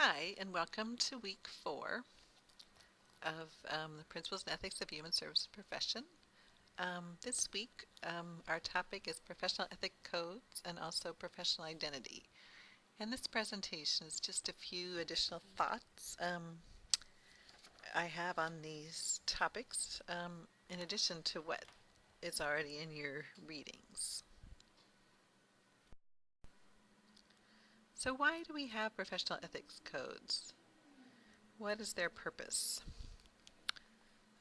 Hi, and welcome to week 4 of the Principles and Ethics of Human Service Profession. This week, our topic is professional ethic codes and also professional identity. And this presentation is just a few additional thoughts I have on these topics, in addition to what is already in your readings. So why do we have professional ethics codes? What is their purpose?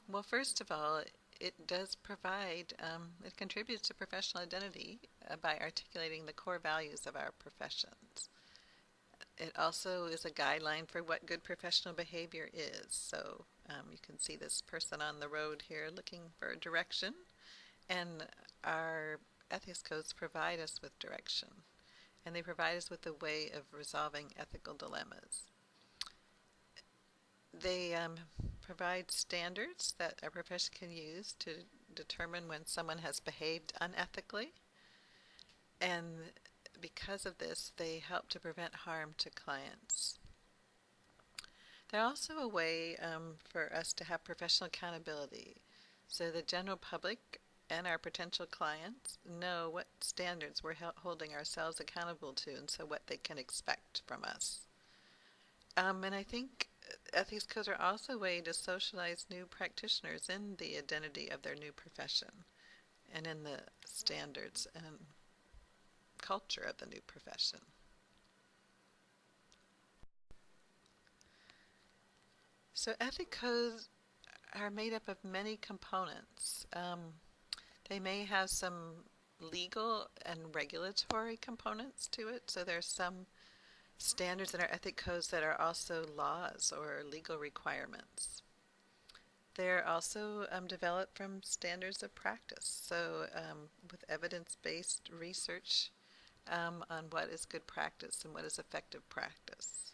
Well, first of all, it does provide, it contributes to professional identity by articulating the core values of our professions. It also is a guideline for what good professional behavior is. So you can see this person on the road here looking for direction, and our ethics codes provide us with direction, and they provide us with a way of resolving ethical dilemmas. They provide standards that a profession can use to determine when someone has behaved unethically, and because of this, they help to prevent harm to clients. They're also a way for us to have professional accountability, so the general public and our potential clients know what standards we're holding ourselves accountable to, and so what they can expect from us. And I think ethics codes are also a way to socialize new practitioners in the identity of their new profession and in the standards and culture of the new profession. So ethic codes are made up of many components. They may have some legal and regulatory components to it. So there's some standards in our ethic codes that are also laws or legal requirements. They're also developed from standards of practice, so with evidence-based research on what is good practice and what is effective practice.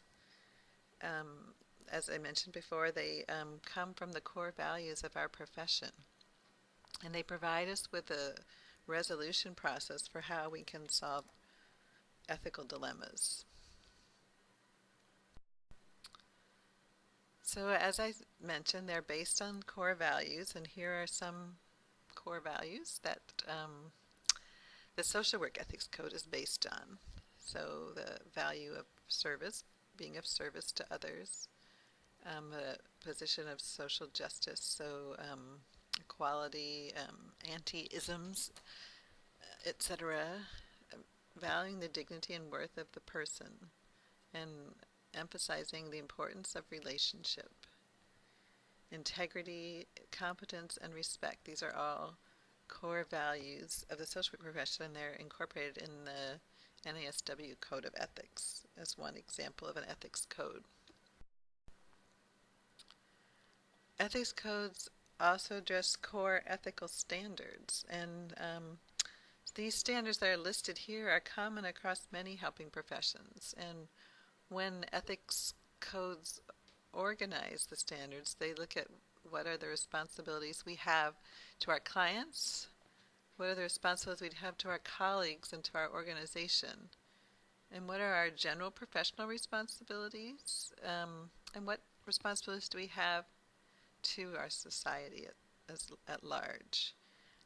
As I mentioned before, they come from the core values of our profession, and they provide us with a resolution process for how we can solve ethical dilemmas. So as I mentioned, they're based on core values, and here are some core values that the Social Work Ethics Code is based on. So the value of service, being of service to others, a position of social justice, so equality, anti-isms, etc., valuing the dignity and worth of the person, and emphasizing the importance of relationship, integrity, competence, and respect. These are all core values of the social work profession, and they're incorporated in the NASW Code of Ethics as one example of an ethics code. Ethics codes also address core ethical standards, and these standards that are listed here are common across many helping professions. And when ethics codes organize the standards, they look at what are the responsibilities we have to our clients, what are the responsibilities we have to our colleagues and to our organization, and what are our general professional responsibilities, and what responsibilities do we have to our society at large.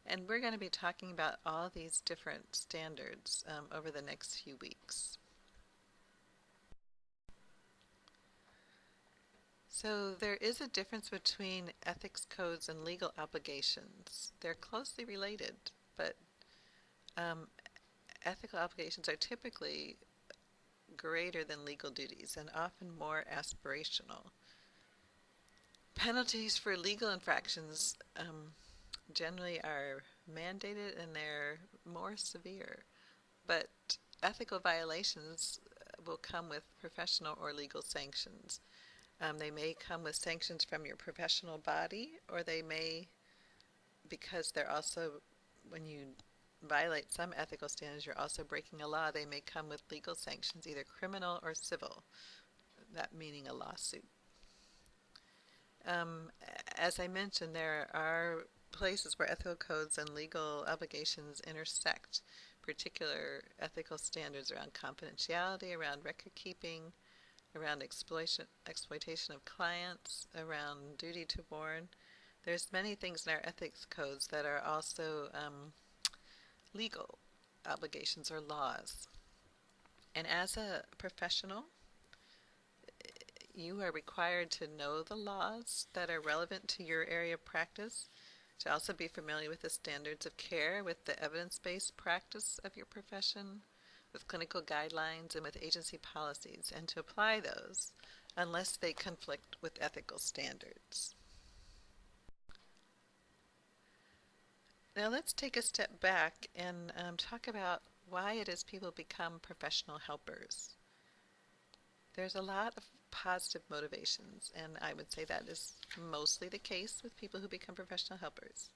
And we're going to be talking about all these different standards over the next few weeks. So there is a difference between ethics codes and legal obligations. They're closely related, but ethical obligations are typically greater than legal duties and often more aspirational. Penalties for legal infractions generally are mandated and they're more severe, but ethical violations will come with professional or legal sanctions. They may come with sanctions from your professional body, or they may, because they're also, when you violate some ethical standards, you're also breaking a law, they may come with legal sanctions, either criminal or civil, that meaning a lawsuit. As I mentioned, there are places where ethical codes and legal obligations intersect, particular ethical standards around confidentiality, around record keeping, around exploitation of clients, around duty to warn. There's many things in our ethics codes that are also legal obligations or laws. And as a professional, you are required to know the laws that are relevant to your area of practice, to also be familiar with the standards of care, with the evidence-based practice of your profession, with clinical guidelines, and with agency policies, and to apply those unless they conflict with ethical standards. Now let's take a step back and talk about why it is people become professional helpers. There's a lot of positive motivations, and I would say that is mostly the case with people who become professional helpers.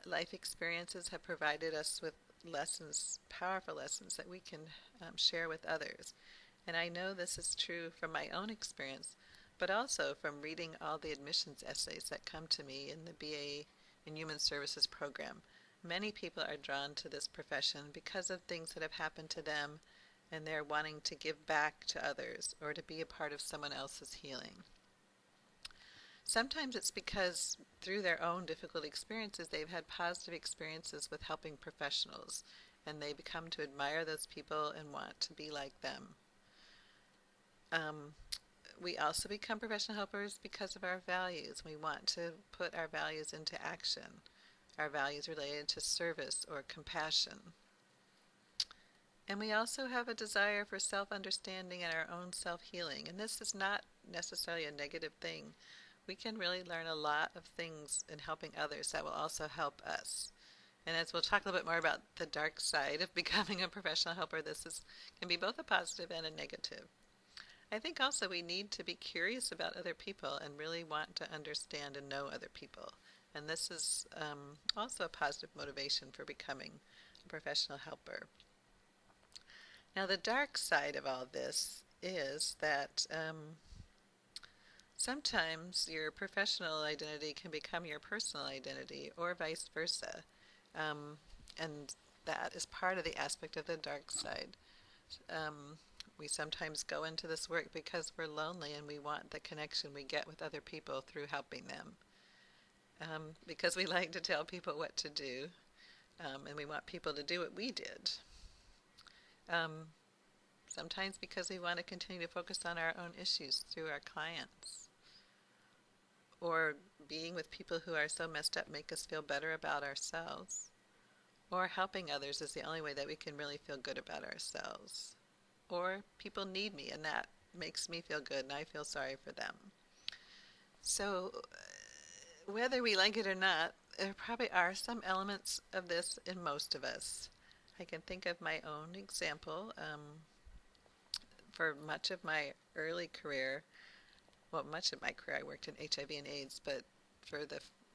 Life experiences have provided us with lessons, powerful lessons that we can share with others. And I know this is true from my own experience, but also from reading all the admissions essays that come to me in the BA in Human Services program. Many people are drawn to this profession because of things that have happened to them, and they're wanting to give back to others or to be a part of someone else's healing. Sometimes it's because through their own difficult experiences, they've had positive experiences with helping professionals, and they become to admire those people and want to be like them. We also become professional helpers because of our values. We want to put our values into action, our values related to service or compassion. And we also have a desire for self-understanding and our own self-healing. And this is not necessarily a negative thing. We can really learn a lot of things in helping others that will also help us. And as we'll talk a little bit more about the dark side of becoming a professional helper, can be both a positive and a negative. I think also we need to be curious about other people and really want to understand and know other people. And this is also a positive motivation for becoming a professional helper. Now, the dark side of all this is that sometimes your professional identity can become your personal identity, or vice versa. And that is part of the aspect of the dark side. We sometimes go into this work because we're lonely and we want the connection we get with other people through helping them. Because we like to tell people what to do, and we want people to do what we did. Sometimes because we want to continue to focus on our own issues through our clients. Or being with people who are so messed up make us feel better about ourselves. Or helping others is the only way that we can really feel good about ourselves. Or people need me and that makes me feel good and I feel sorry for them. So whether we like it or not, there probably are some elements of this in most of us. I can think of my own example. For much of my early career, much of my career I worked in HIV and AIDS, but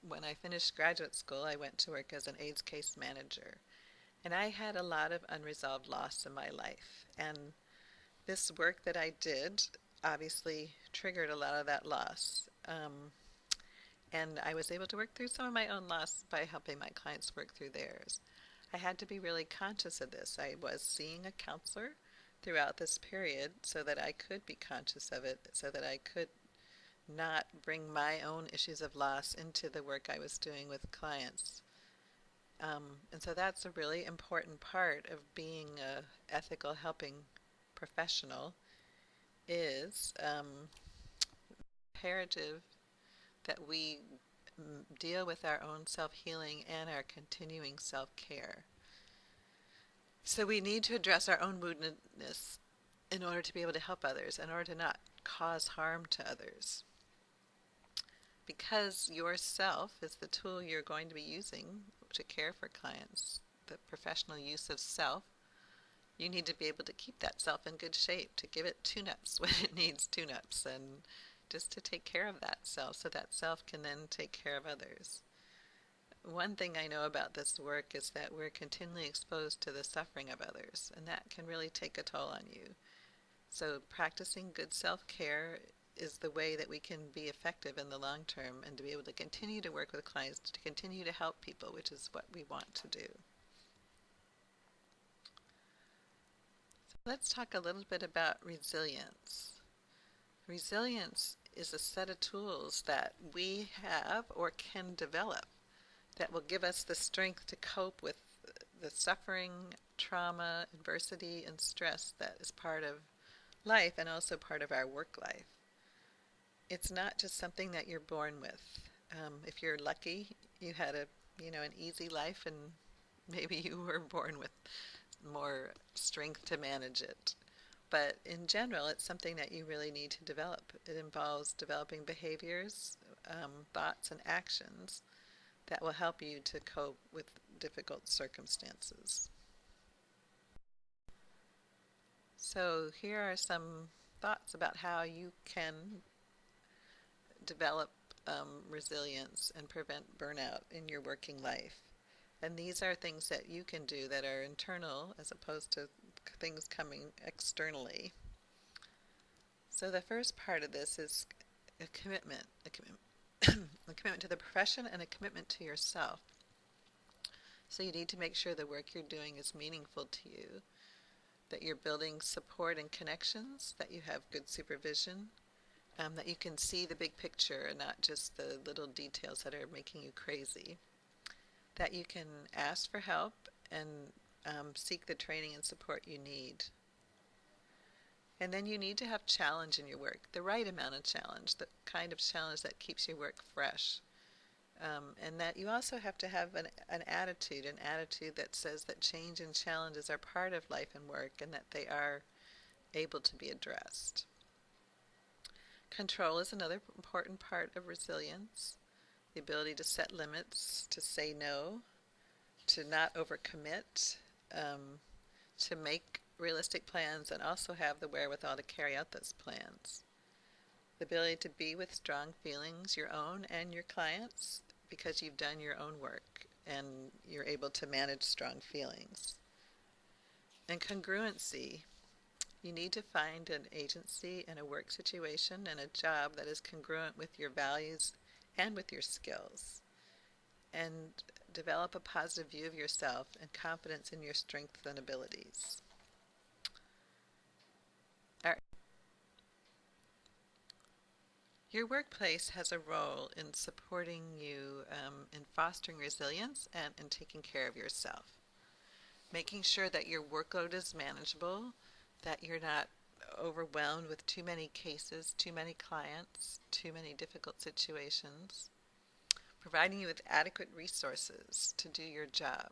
when I finished graduate school, I went to work as an AIDS case manager. And I had a lot of unresolved loss in my life. And this work that I did obviously triggered a lot of that loss. And I was able to work through some of my own loss by helping my clients work through theirs. I had to be really conscious of this. I was seeing a counselor throughout this period so that I could be conscious of it, so that I could not bring my own issues of loss into the work I was doing with clients. And so that's a really important part of being an ethical helping professional is imperative that we deal with our own self-healing and our continuing self-care. So we need to address our own woundedness in order to be able to help others, in order to not cause harm to others. Because yourself is the tool you're going to be using to care for clients, the professional use of self, you need to be able to keep that self in good shape, to give it tune-ups when it needs tune-ups, and just to take care of that self so that self can then take care of others. One thing I know about this work is that we're continually exposed to the suffering of others, and that can really take a toll on you. So practicing good self-care is the way that we can be effective in the long term and to be able to continue to work with clients, to continue to help people, which is what we want to do. Let's talk a little bit about resilience. Resilience is a set of tools that we have or can develop that will give us the strength to cope with the suffering, trauma, adversity, and stress that is part of life and also part of our work life. It's not just something that you're born with. If you're lucky, you had an easy life, and maybe you were born with more strength to manage it. But in general, it's something that you really need to develop. It involves developing behaviors, thoughts, and actions that will help you to cope with difficult circumstances. So, here are some thoughts about how you can develop resilience and prevent burnout in your working life. And these are things that you can do that are internal as opposed to things coming externally. So the first part of this is a commitment to the profession and a commitment to yourself. So you need to make sure the work you're doing is meaningful to you, that you're building support and connections, that you have good supervision, that you can see the big picture and not just the little details that are making you crazy, that you can ask for help and seek the training and support you need. And then you need to have challenge in your work, the right amount of challenge, the kind of challenge that keeps your work fresh. And that you also have to have an attitude that says that change and challenges are part of life and work and that they are able to be addressed. Control is another important part of resilience, the ability to set limits, to say no, to not overcommit, to make realistic plans and also have the wherewithal to carry out those plans. The ability to be with strong feelings, your own and your clients', because you've done your own work and you're able to manage strong feelings. And congruency. You need to find an agency and a work situation and a job that is congruent with your values and with your skills. And develop a positive view of yourself and confidence in your strengths and abilities. Your workplace has a role in supporting you in fostering resilience and in taking care of yourself. Making sure that your workload is manageable, that you're not overwhelmed with too many cases, too many clients, too many difficult situations. Providing you with adequate resources to do your job.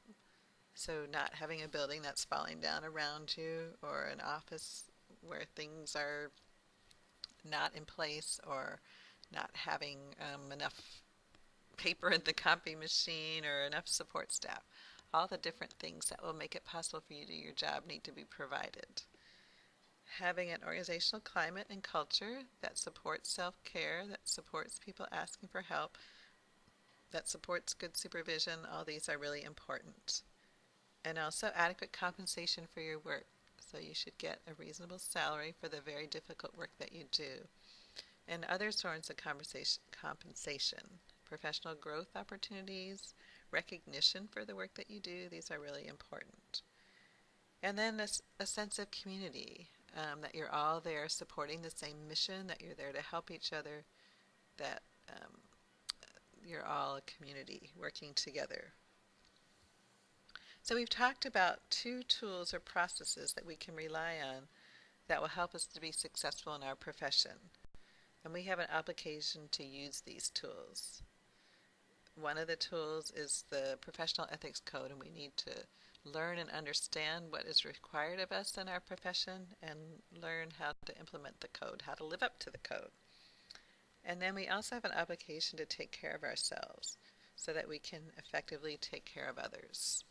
So not having a building that's falling down around you or an office where things are not in place or not having enough paper in the copy machine or enough support staff. All the different things that will make it possible for you to do your job need to be provided. Having an organizational climate and culture that supports self-care, that supports people asking for help, that supports good supervision, all these are really important. And also adequate compensation for your work. So you should get a reasonable salary for the very difficult work that you do. And other sorts of compensation, professional growth opportunities, recognition for the work that you do, these are really important. And then a sense of community, that you're all there supporting the same mission, that you're there to help each other, that you're all a community working together. So we've talked about two tools or processes that we can rely on that will help us to be successful in our profession. And we have an obligation to use these tools. One of the tools is the Professional Ethics Code, and we need to learn and understand what is required of us in our profession and learn how to implement the code, how to live up to the code. And then we also have an obligation to take care of ourselves so that we can effectively take care of others.